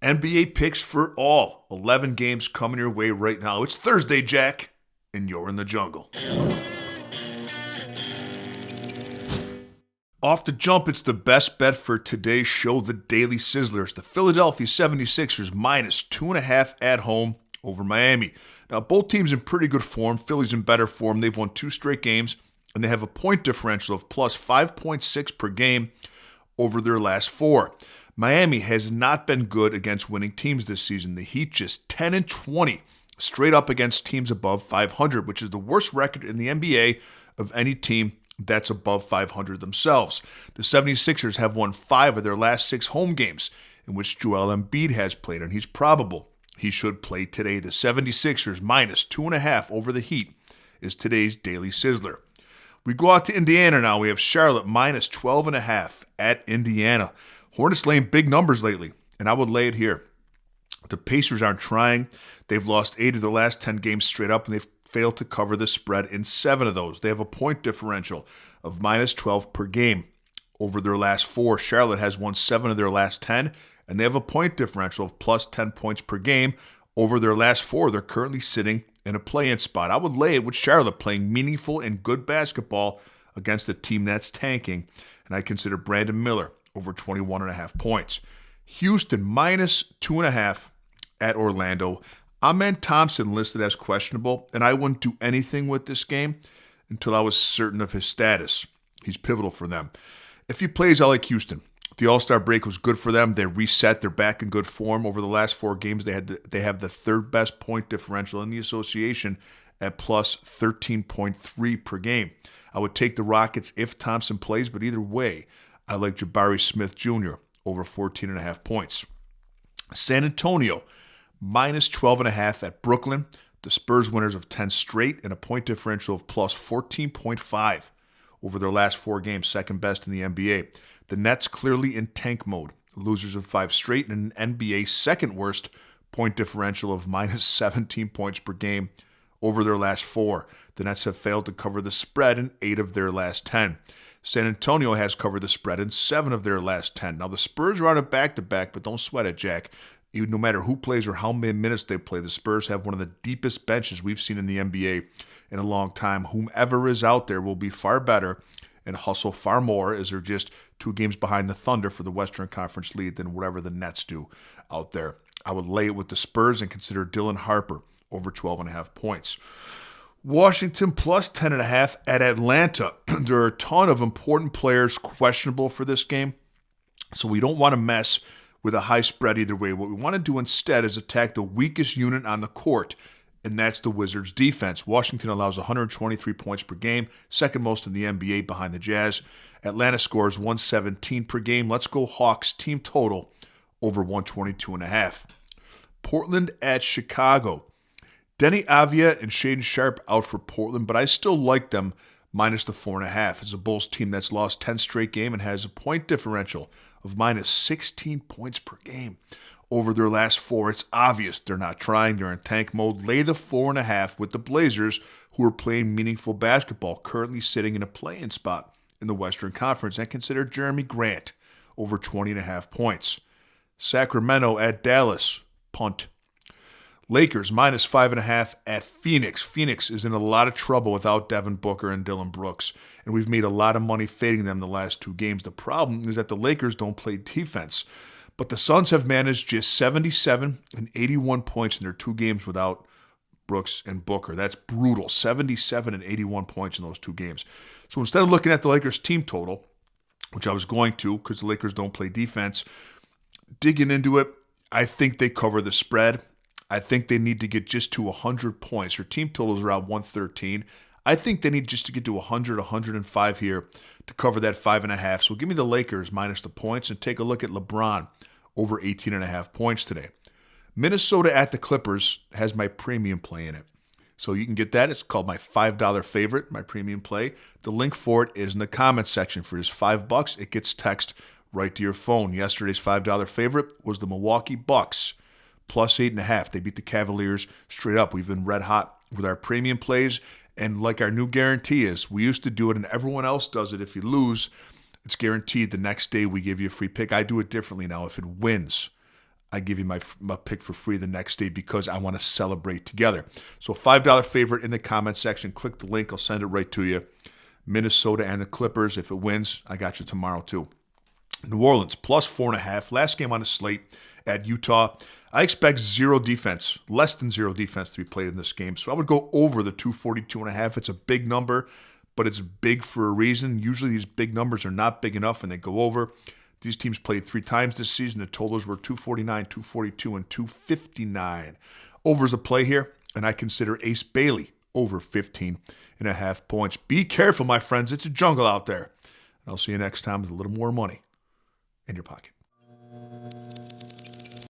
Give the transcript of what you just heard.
NBA picks for all. 11 games coming your way right now. It's Thursday, Jack, and you're in the jungle. Off the jump, it's the best bet for today's show, the Daily Sizzlers. The Philadelphia 76ers minus 2.5 at home over Miami. Now, both teams in pretty good form. Philly's in better form. They've won 2 straight games, and they have a point differential of plus 5.6 per game over their last 4. Miami has not been good against winning teams this season. The Heat just 10-20 straight up against teams above 500, which is the worst record in the NBA of any team that's above 500 themselves. The 76ers have won 5 of their last 6 home games in which Joel Embiid has played, and he's probable he should play today. The 76ers minus 2.5 over the Heat is today's Daily Sizzler. We go out to Indiana now. We have Charlotte minus 12.5 at Indiana. Hornets laying big numbers lately, and I would lay it here. The Pacers aren't trying. They've lost 8 of their last 10 games straight up, and they've failed to cover the spread in 7 of those. They have a point differential of minus 12 per game over their last 4. Charlotte has won 7 of their last 10, and they have a point differential of plus 10 points per game over their last 4. They're currently sitting in a play-in spot. I would lay it with Charlotte playing meaningful and good basketball against a team that's tanking, and I consider Brandon Miller over 21.5 points. Houston minus 2.5 at Orlando. Amen Thompson listed as questionable, and I wouldn't do anything with this game until I was certain of his status. He's pivotal for them. If he plays, I like Houston. The All-Star break was good for them. They reset. They're back in good form. Over the last 4 games, they have the third best point differential in the association at plus 13.3 per game. I would take the Rockets if Thompson plays, but either way, I like Jabari Smith Jr. over 14.5 points. San Antonio minus 12.5 at Brooklyn. The Spurs winners of 10 straight and a point differential of plus 14.5 over their last 4 games, second best in the NBA. The Nets clearly in tank mode, losers of 5 straight and an NBA second worst point differential of minus 17 points per game over their last 4. The Nets have failed to cover the spread in 8 of their last 10. San Antonio has covered the spread in 7 of their last 10. Now, the Spurs are on a back-to-back, but don't sweat it, Jack. Even no matter who plays or how many minutes they play, the Spurs have one of the deepest benches we've seen in the NBA in a long time. Whomever is out there will be far better and hustle far more, as they're just 2 games behind the Thunder for the Western Conference lead than whatever the Nets do out there. I would lay it with the Spurs and consider Dylan Harper over 12.5 points. Washington plus 10.5 at Atlanta. There are a ton of important players questionable for this game, so we don't want to mess with a high spread either way. What we want to do instead is attack the weakest unit on the court, and that's the Wizards' defense. Washington allows 123 points per game, second most in the NBA behind the Jazz. Atlanta scores 117 per game. Let's go Hawks team total over 122.5. Portland at Chicago. Denny Avia and Shaden Sharp out for Portland, but I still like them minus the 4.5. It's a Bulls team that's lost 10 straight game and has a point differential of minus 16 points per game over their last 4. It's obvious they're not trying. They're in tank mode. Lay the 4.5 with the Blazers, who are playing meaningful basketball, currently sitting in a play-in spot in the Western Conference, and consider Jeremy Grant over 20.5 points. Sacramento at Dallas, punt. Lakers minus 5.5 at Phoenix. Phoenix is in a lot of trouble without Devin Booker and Dylan Brooks, and we've made a lot of money fading them the last 2 games. The problem is that the Lakers don't play defense, but the Suns have managed just 77 and 81 points in their 2 games without Brooks and Booker. That's brutal. 77 and 81 points in those 2 games. So instead of looking at the Lakers team total, which I was going to because the Lakers don't play defense, digging into it, I think they cover the spread. I think they need to get just to 100 points. Their team total is around 113. I think they need just to get to 100, 105 here to cover that 5.5. So give me the Lakers minus the points and take a look at LeBron over 18.5 points today. Minnesota at the Clippers has my premium play in it. So you can get that. It's called my $5 favorite, my premium play. The link for it is in the comments section. For just $5, it gets text right to your phone. Yesterday's $5 favorite was the Milwaukee Bucks. Plus 8.5. They beat the Cavaliers straight up. We've been red hot with our premium plays. And like our new guarantee is, we used to do it and everyone else does it. If you lose, it's guaranteed the next day we give you a free pick. I do it differently now. If it wins, I give you my pick for free the next day because I want to celebrate together. So $5 favorite in the comment section. Click the link. I'll send it right to you. Minnesota and the Clippers. If it wins, I got you tomorrow too. New Orleans plus 4.5. Last game on the slate at Utah. I expect zero defense, less than zero defense to be played in this game. So I would go over the 242.5. It's a big number, but it's big for a reason. Usually these big numbers are not big enough and they go over. These teams played 3 times this season. The totals were 249, 242, and 259. Over's a play here, and I consider Ace Bailey over 15.5 points. Be careful, my friends. It's a jungle out there. And I'll see you next time with a little more money in your pocket.